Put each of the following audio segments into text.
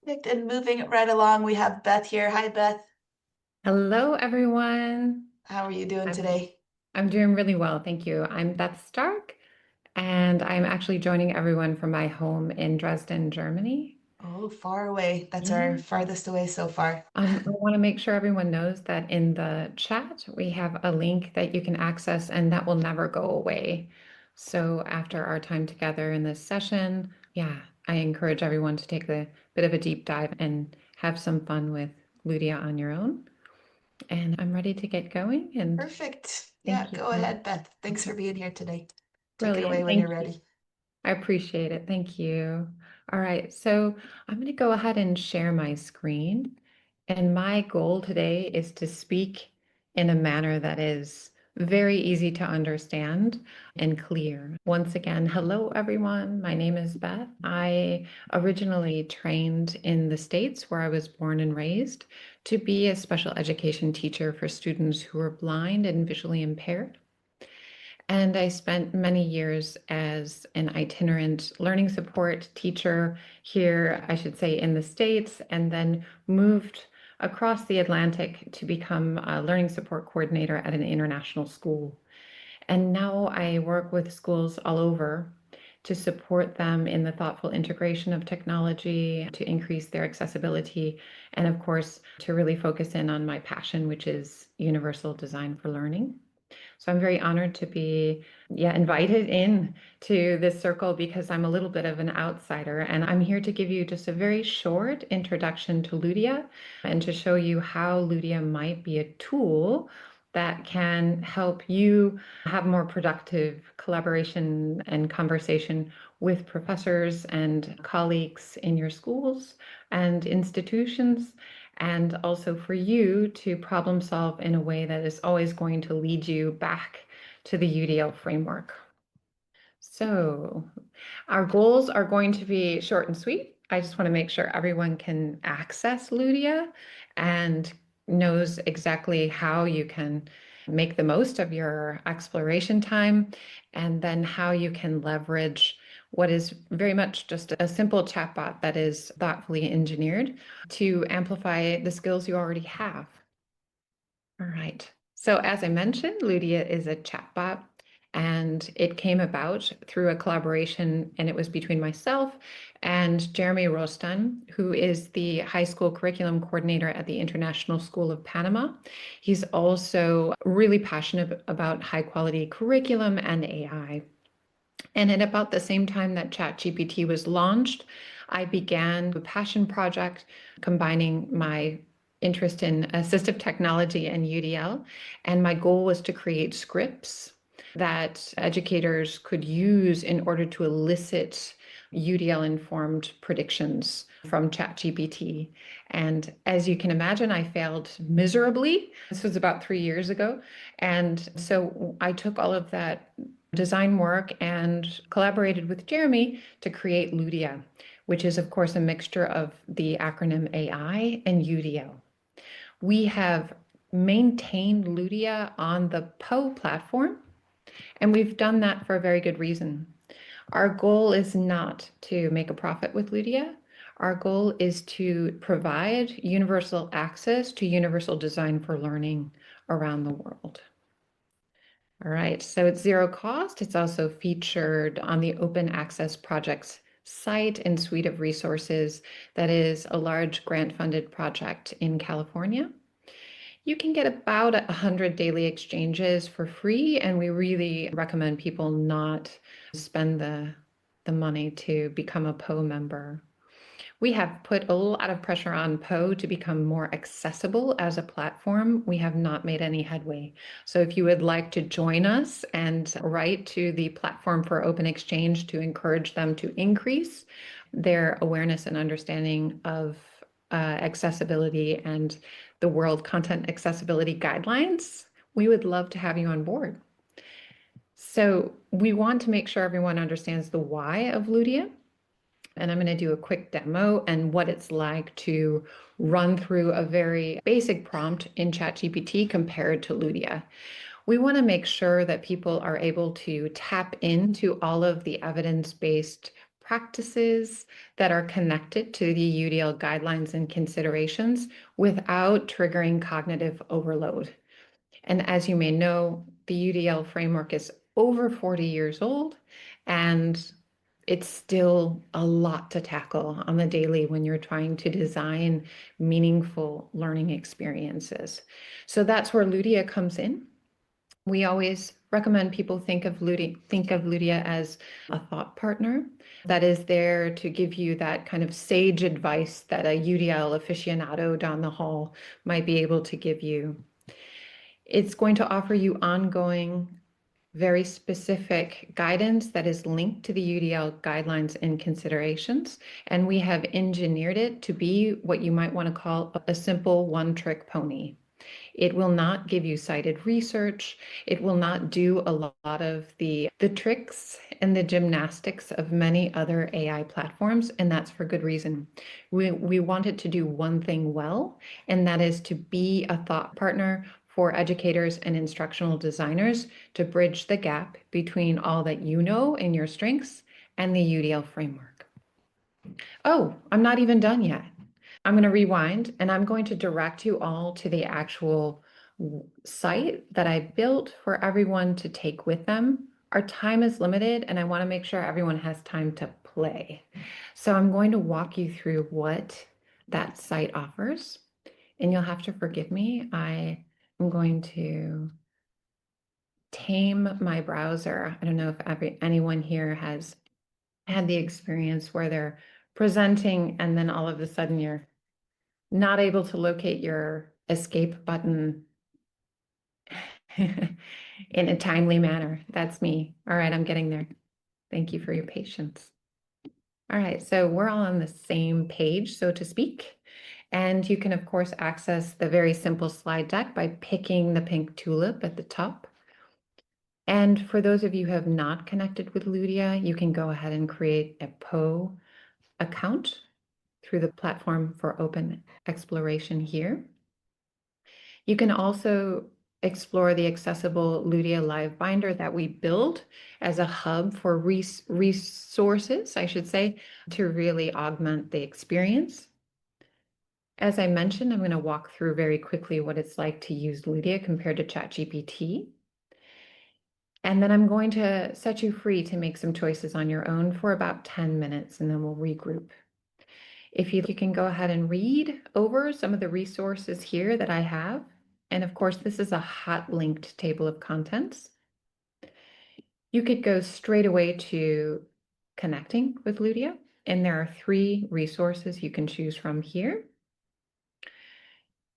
Perfect. And moving it right along, we have Beth here. Hi, Beth. Hello, everyone. How are you doing I'm today? I'm doing really well, thank you. I'm Beth Stark, and I'm actually joining everyone from my home in Dresden, Germany. Oh, far away. That's our Yeah. farthest away so far. I want to make sure everyone knows that in the chat we have a link that you can access, and that will never go away. So after our time together in this session, yeah, I encourage everyone to take a bit of a deep dive and have some fun with Ludia on your own. And I'm ready to get going. And Perfect. Yeah, thank go you. ahead, Beth. Thanks for being here today. Take it away Brilliant. when you're Thank you. ready. I appreciate it. Thank you. All right. So I'm going to go ahead and share my screen. And my goal today is to speak in a manner that is very easy to understand and clear. Once again, hello, everyone. My name is Beth. I originally trained in the States where I was born and raised to be a special education teacher for students who are blind and visually impaired. And I spent many years as an itinerant learning support teacher here, I should say, in the States, and then moved across the Atlantic to become a learning support coordinator at an international school. And now I work with schools all over to support them in the thoughtful integration of technology, to increase their accessibility, and of course, to really focus in on my passion, which is universal design for learning. So I'm very honored to be, invited in to this circle because I'm a little bit of an outsider, and I'm here to give you just a very short introduction to LUDIA and to show you how LUDIA might be a tool that can help you have more productive collaboration and conversation with professors and colleagues in your schools and institutions, and also for you to problem solve in a way that is always going to lead you back to the UDL framework. So our goals are going to be short and sweet. I just want to make sure everyone can access LUDIA and knows exactly how you can make the most of your exploration time, and then how you can leverage what is very much just a simple chatbot that is thoughtfully engineered to amplify the skills you already have. All right. So as I mentioned, Ludia is a chatbot, and it came about through a collaboration, and it was between myself and Jeremy Rostan, who is the high school curriculum coordinator at the International School of Panama. He's also really passionate about high quality curriculum and AI. And at about the same time that ChatGPT was launched, I began a passion project combining my interest in assistive technology and UDL. And my goal was to create scripts that educators could use in order to elicit UDL informed predictions from ChatGPT. And as you can imagine, I failed miserably. This was about 3 years ago. And so I took all of that design work and collaborated with Jeremy to create LUDIA, which is, of course, a mixture of the acronym AI and UDL. We have maintained LUDIA on the Poe platform, and we've done that for a very good reason. Our goal is not to make a profit with LUDIA. Our goal is to provide universal access to universal design for learning around the world. All right, so it's zero cost. It's also featured on the Open Access Project's site and suite of resources. That is a large grant-funded project in California. You can get about 100 daily exchanges for free, and we really recommend people not spend the money to become a PO member. We have put a lot of pressure on Poe to become more accessible as a platform. We have not made any headway. So if you would like to join us and write to the platform for open exchange to encourage them to increase their awareness and understanding of accessibility and the World Content Accessibility Guidelines, we would love to have you on board. So we want to make sure everyone understands the why of Ludia. And I'm going to do a quick demo and what it's like to run through a very basic prompt in ChatGPT compared to LUDIA. We want to make sure that people are able to tap into all of the evidence-based practices that are connected to the UDL guidelines and considerations without triggering cognitive overload. And as you may know, the UDL framework is over 40 years old, and it's still a lot to tackle on the daily when you're trying to design meaningful learning experiences. So that's where LUDIA comes in. We always recommend people think of LUDIA as a thought partner that is there to give you that kind of sage advice that a UDL aficionado down the hall might be able to give you. It's going to offer you ongoing, very specific guidance that is linked to the UDL guidelines and considerations. And we have engineered it to be what you might want to call a simple one-trick pony. It will not give you cited research. It will not do a lot of the tricks and the gymnastics of many other AI platforms, and that's for good reason. We want it to do one thing well, and that is to be a thought partner for educators and instructional designers to bridge the gap between all that you know and your strengths and the UDL framework. Oh, I'm not even done yet. I'm going to rewind and I'm going to direct you all to the actual site that I built for everyone to take with them. Our time is limited and I want to make sure everyone has time to play. So I'm going to walk you through what that site offers. And you'll have to forgive me. I am going to tame my browser. I don't know if anyone here has had the experience where they're presenting and then all of a sudden you're not able to locate your escape button in a timely manner. That's me. All right, I'm getting there. Thank you for your patience. All right, so we're all on the same page, so to speak. And you can, of course, access the very simple slide deck by picking the pink tulip at the top. And for those of you who have not connected with LUDIA, you can go ahead and create a PO account through the platform for open exploration here. You can also explore the accessible LUDIA Live Binder that we build as a hub for resources, I should say, to really augment the experience. As I mentioned, I'm going to walk through very quickly what it's like to use LUDIA compared to ChatGPT. And then I'm going to set you free to make some choices on your own for about 10 minutes, and then we'll regroup. If you can go ahead and read over some of the resources here that I have. And of course, this is a hot linked table of contents. You could go straight away to connecting with LUDIA, and there are 3 resources you can choose from here.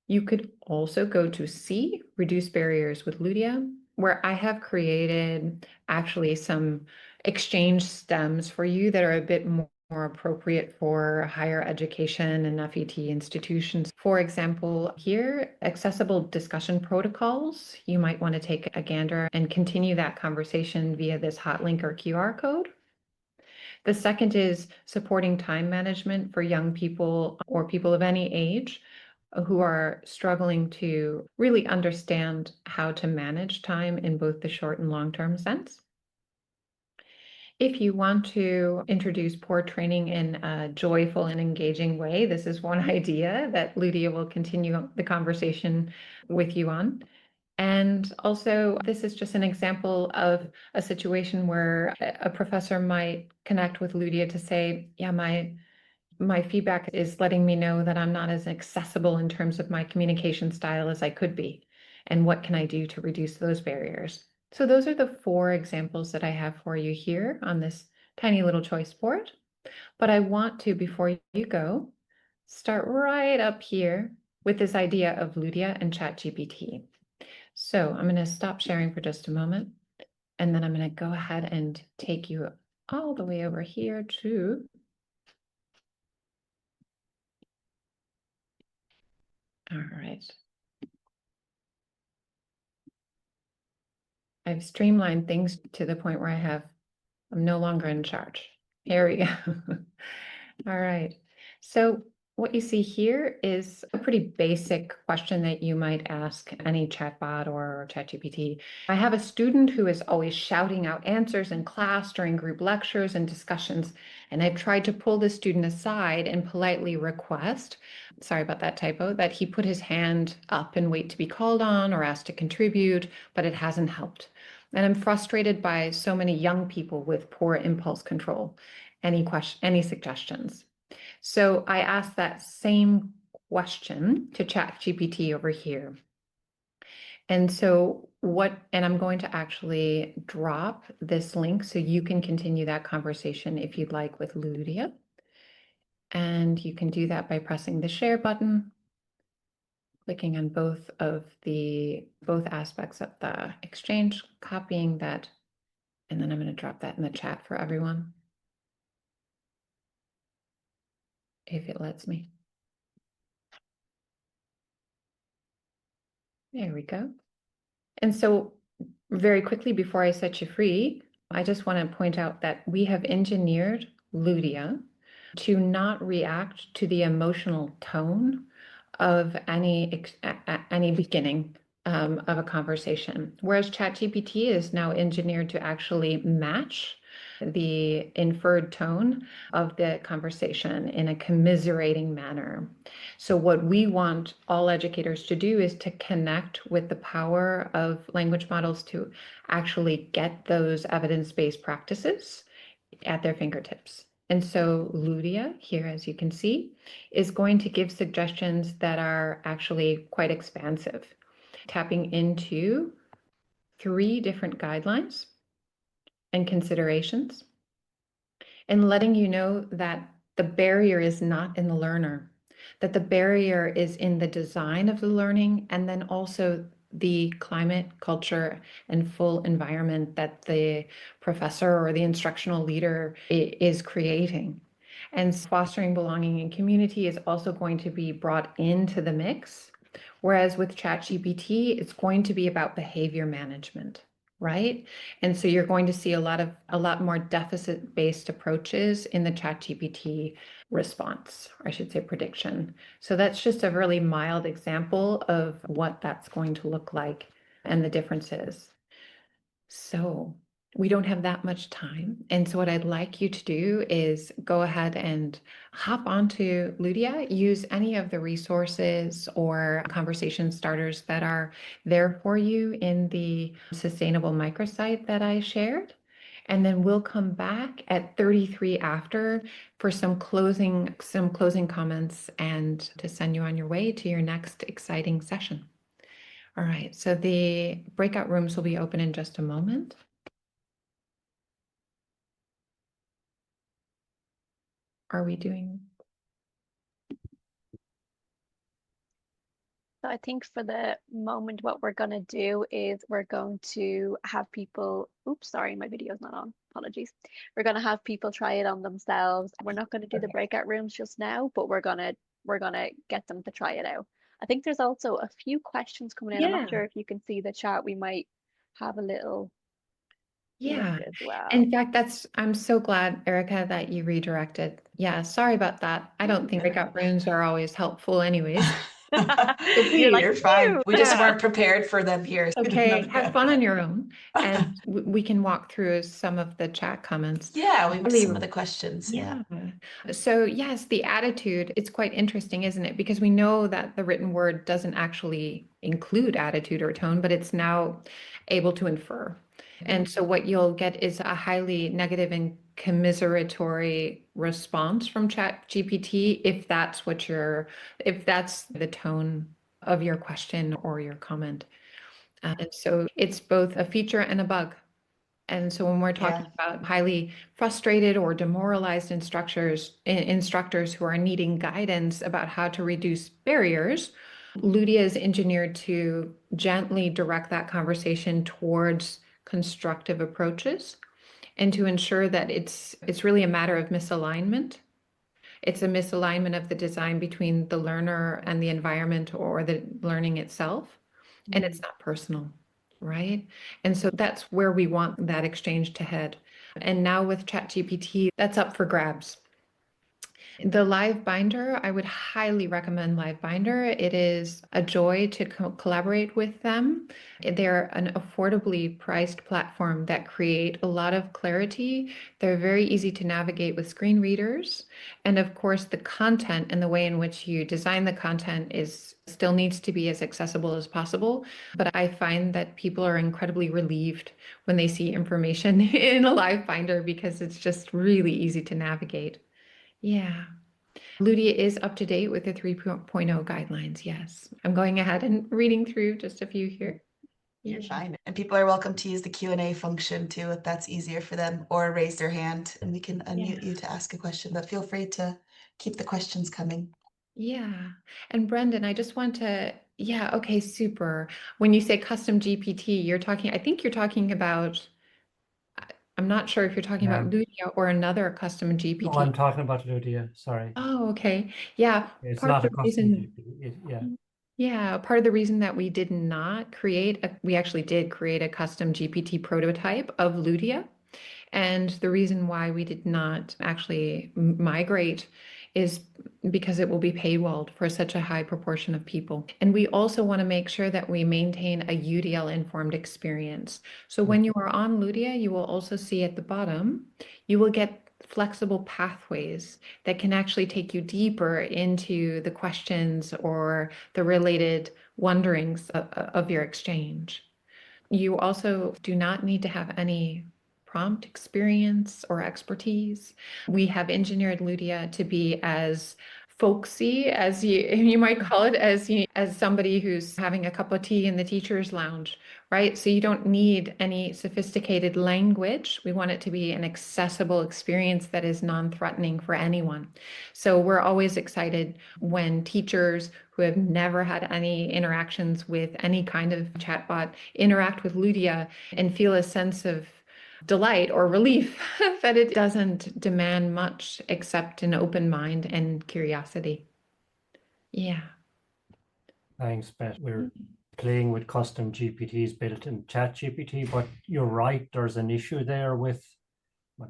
You could also go to C, Reduce Barriers with LUDIA, where I have created actually some exchange stems for you that are a bit more appropriate for higher education and FET institutions. For example, here, accessible discussion protocols. You might want to take a gander and continue that conversation via this hot link or QR code. The second is supporting time management for young people or people of any age who are struggling to really understand how to manage time in both the short and long-term sense. If you want to introduce poor training in a joyful and engaging way, this is one idea that LUDIA will continue the conversation with you on. And also, this is just an example of a situation where a professor might connect with LUDIA to say, yeah, my feedback is letting me know that I'm not as accessible in terms of my communication style as I could be. And what can I do to reduce those barriers? So those are the 4 examples that I have for you here on this tiny little choice board. But I want to, before you go, start right up here with this idea of LUDIA and ChatGPT. So I'm going to stop sharing for just a moment, and then I'm going to go ahead and take you all the way over here to all right. I've streamlined things to the point where I'm no longer in charge. Here we go. All right. So what you see here is a pretty basic question that you might ask any chatbot or ChatGPT. I have a student who is always shouting out answers in class during group lectures and discussions, and I've tried to pull the student aside and politely request, sorry about that typo, that he put his hand up and wait to be called on or asked to contribute, but it hasn't helped. And I'm frustrated by so many young people with poor impulse control. Any suggestions? So I asked that same question to ChatGPT over here. And so and I'm going to actually drop this link so you can continue that conversation if you'd like with LUDIA. And you can do that by pressing the share button, clicking on both aspects of the exchange, copying that, and then I'm going to drop that in the chat for everyone, if it lets me. There we go. And so very quickly before I set you free, I just want to point out that we have engineered LUDIA to not react to the emotional tone of any beginning of a conversation, whereas ChatGPT is now engineered to actually match the inferred tone of the conversation in a commiserating manner. So what we want all educators to do is to connect with the power of language models to actually get those evidence-based practices at their fingertips. And so LUDIA here, as you can see, is going to give suggestions that are actually quite expansive, tapping into 3 different guidelines and considerations, and letting you know that the barrier is not in the learner, that the barrier is in the design of the learning, and then also the climate, culture, and full environment that the professor or the instructional leader is creating. And fostering belonging and community is also going to be brought into the mix. Whereas with ChatGPT, it's going to be about behavior management, right? And so you're going to see a lot more deficit-based approaches in the ChatGPT response, or I should say prediction. So that's just a really mild example of what that's going to look like and the differences. So we don't have that much time. And so what I'd like you to do is go ahead and hop onto LUDIA, use any of the resources or conversation starters that are there for you in the sustainable microsite that I shared. And then we'll come back at 33 after for some closing comments and to send you on your way to your next exciting session. All right, so the breakout rooms will be open in just a moment. Are we doing? So I think for the moment, what we're going to do is we're going to have people, oops, sorry, my video's not on, apologies. We're going to have people try it on themselves. We're not going to do the breakout rooms just now, but we're going to get them to try it out. I think there's also a few questions coming in. I'm not sure if you can see the chat. We might have a little Yeah. look as well. In fact, I'm so glad, Erica, that you redirected. Yeah, sorry about that. I don't think breakout rooms are always helpful anyways. You're like, You're fine. We just Yeah. weren't prepared for them here. Okay, have fun on your own, and we can walk through some of the chat comments. Yeah, we missed Really, some of the questions. Yeah. So yes, the attitude, it's quite interesting, isn't it? Because we know that the written word doesn't actually include attitude or tone, but it's now able to infer. And so what you'll get is a highly negative and commiseratory response from ChatGPT if that's the tone of your question or your comment. And so it's both a feature and a bug. And so when we're talking about highly frustrated or demoralized instructors who are needing guidance about how to reduce barriers, LUDIA is engineered to gently direct that conversation towards constructive approaches and to ensure that it's really a matter of misalignment. It's a misalignment of the design between the learner and the environment or the learning itself, and it's not personal, right? And so that's where we want that exchange to head. And now with ChatGPT, that's up for grabs. The Live Binder, I would highly recommend Live Binder. It is a joy to collaborate with them. They're an affordably priced platform that create a lot of clarity. They're very easy to navigate with screen readers. And of course, the content and the way in which you design the content is still needs to be as accessible as possible. But I find that people are incredibly relieved when they see information in a Live Binder because it's just really easy to navigate. Yeah. LUDIA is up to date with the 3.0 guidelines. Yes. I'm going ahead and reading through just a few here. You're fine. And people are welcome to use the Q&A function too, if that's easier for them, or raise their hand and we can unmute you to ask a question, but feel free to keep the questions coming. Yeah. And Brendan, I just want to, yeah, okay, super. When you say custom GPT, I think you're talking about, I'm not sure if you're talking about LUDIA or another custom No, GPT. I'm talking about LUDIA, sorry. Oh, okay. Yeah. It's Part of not a the custom reason, GPT. Yeah. yeah, part of the reason that we did not create we actually did create a custom GPT prototype of LUDIA. And the reason why we did not actually migrate is because it will be paywalled for such a high proportion of people. And we also want to make sure that we maintain a UDL informed experience. So when you are on LUDIA, you will also see at the bottom, you will get flexible pathways that can actually take you deeper into the questions or the related wonderings of your exchange. You also do not need to have any prompt experience or expertise. We have engineered LUDIA to be as folksy as you might call it, as somebody who's having a cup of tea in the teacher's lounge, right? So you don't need any sophisticated language. We want it to be an accessible experience that is non-threatening for anyone. So we're always excited when teachers who have never had any interactions with any kind of chatbot interact with LUDIA and feel a sense of delight or relief that it doesn't demand much except an open mind and curiosity. Yeah. Thanks, Beth. We're playing with custom GPTs built in ChatGPT, but you're right, there's an issue there with,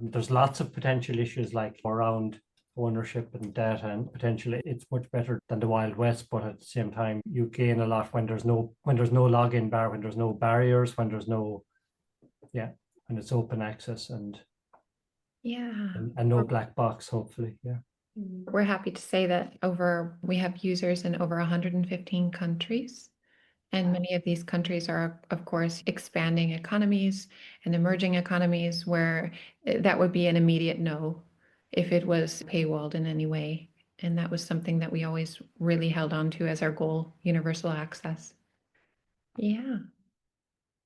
there's lots of potential issues like around ownership and data, and potentially it's much better than the Wild West, but at the same time you gain a lot when there's no login bar, when there's no barriers, when there's no, when it's open access and no black box, hopefully. We're happy to say that we have users in over 115 countries. And many of these countries are, of course, expanding economies and emerging economies where that would be an immediate no if it was paywalled in any way. And that was something that we always really held on to as our goal, universal access. Yeah.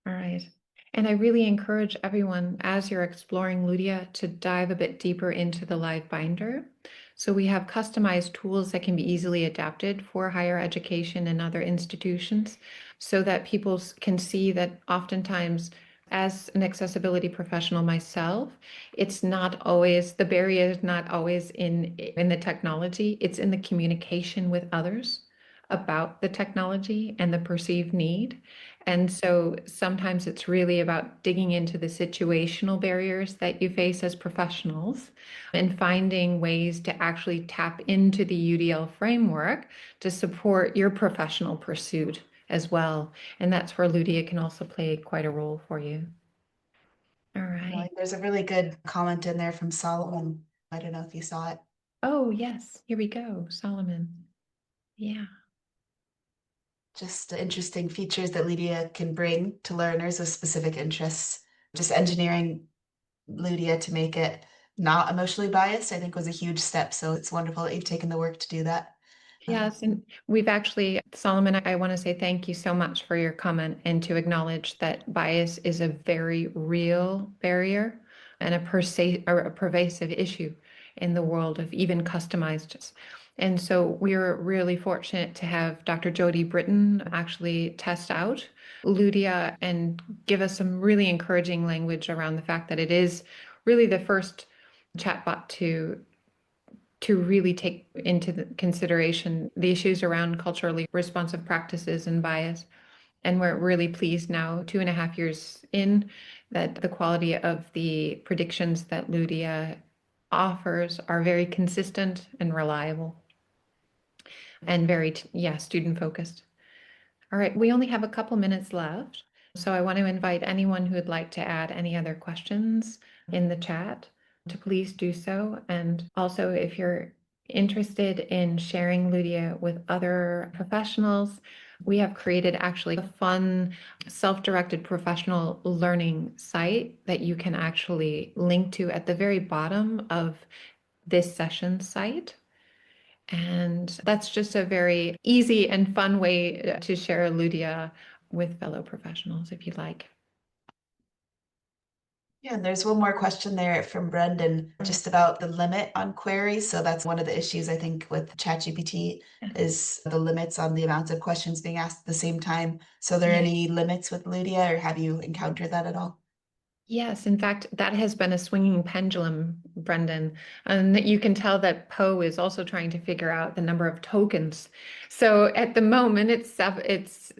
All right. And I really encourage everyone, as you're exploring LUDIA, to dive a bit deeper into the Live Binder. So we have customized tools that can be easily adapted for higher education and other institutions so that people can see that oftentimes, as an accessibility professional myself, it's not always, the barrier is not always in the technology, it's in the communication with others about the technology and the perceived need. And so sometimes it's really about digging into the situational barriers that you face as professionals and finding ways to actually tap into the UDL framework to support your professional pursuit as well. And that's where LUDIA can also play quite a role for you. All right. There's a really good comment in there from Solomon. I don't know if you saw it. Oh, yes. Here we go. Solomon. Yeah. Just interesting features that LUDIA can bring to learners with specific interests. Just engineering LUDIA to make it not emotionally biased, I think was a huge step. So it's wonderful that you've taken the work to do that. Yes, and we've actually, Solomon, I want to say thank you so much for your comment and to acknowledge that bias is a very real barrier and a pervasive issue in the world of even customized. And so we're really fortunate to have Dr. Jody Britton actually test out LUDIA and give us some really encouraging language around the fact that it is really the first chatbot to really take into consideration the issues around culturally responsive practices and bias. And we're really pleased now, 2.5 years in, that the quality of the predictions that LUDIA offers are very consistent and reliable and very, student focused. All right, we only have a couple minutes left. So I want to invite anyone who would like to add any other questions in the chat to please do so. And also, if you're interested in sharing LUDIA with other professionals, we have created actually a fun self-directed professional learning site that you can actually link to at the very bottom of this session site. And that's just a very easy and fun way to share LUDIA with fellow professionals if you'd like. Yeah, and there's one more question there from Brendan just about the limit on queries. So that's one of the issues I think with ChatGPT is the limits on the amount of questions being asked at the same time. So are there any limits with LUDIA, or have you encountered that at all? Yes, in fact, that has been a swinging pendulum, Brendan. And you can tell that Poe is also trying to figure out the number of tokens. So at the moment, it's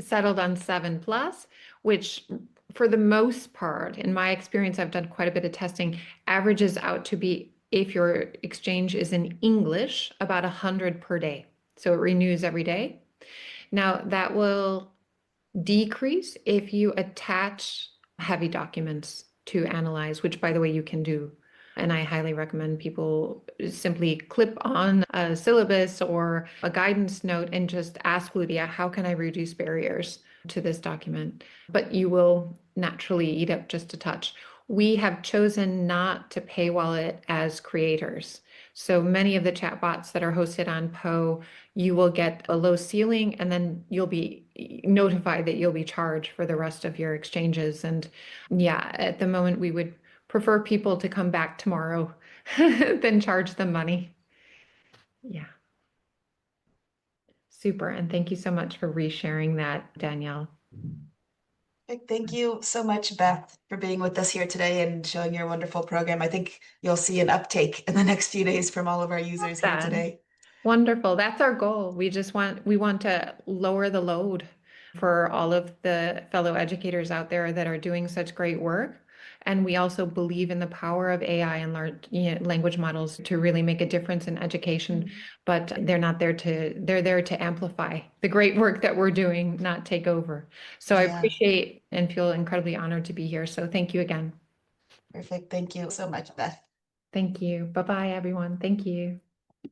settled on 7+, which for the most part, in my experience, I've done quite a bit of testing, averages out to be, if your exchange is in English, about 100 per day. So it renews every day. Now, that will decrease if you attach heavy documents to analyze, which by the way, you can do. And I highly recommend people simply clip on a syllabus or a guidance note and just ask LUDIA, how can I reduce barriers to this document? But you will naturally eat up just a touch. We have chosen not to paywall it as creators. So many of the chatbots that are hosted on Poe, you will get a low ceiling and then you'll be notified that you'll be charged for the rest of your exchanges. And yeah, at the moment, we would prefer people to come back tomorrow than charge them money. Yeah. Super. And thank you so much for resharing that, Danielle. Thank you so much, Beth, for being with us here today and showing your wonderful program. I think you'll see an uptake in the next few days from all of our users here today. Wonderful. That's our goal. We want to lower the load for all of the fellow educators out there that are doing such great work. And we also believe in the power of AI and language models to really make a difference in education, but they're there to amplify the great work that we're doing, not take over. So I appreciate and feel incredibly honored to be here. So thank you again. Perfect. Thank you so much, Beth. Thank you. Bye-bye, everyone. Thank you.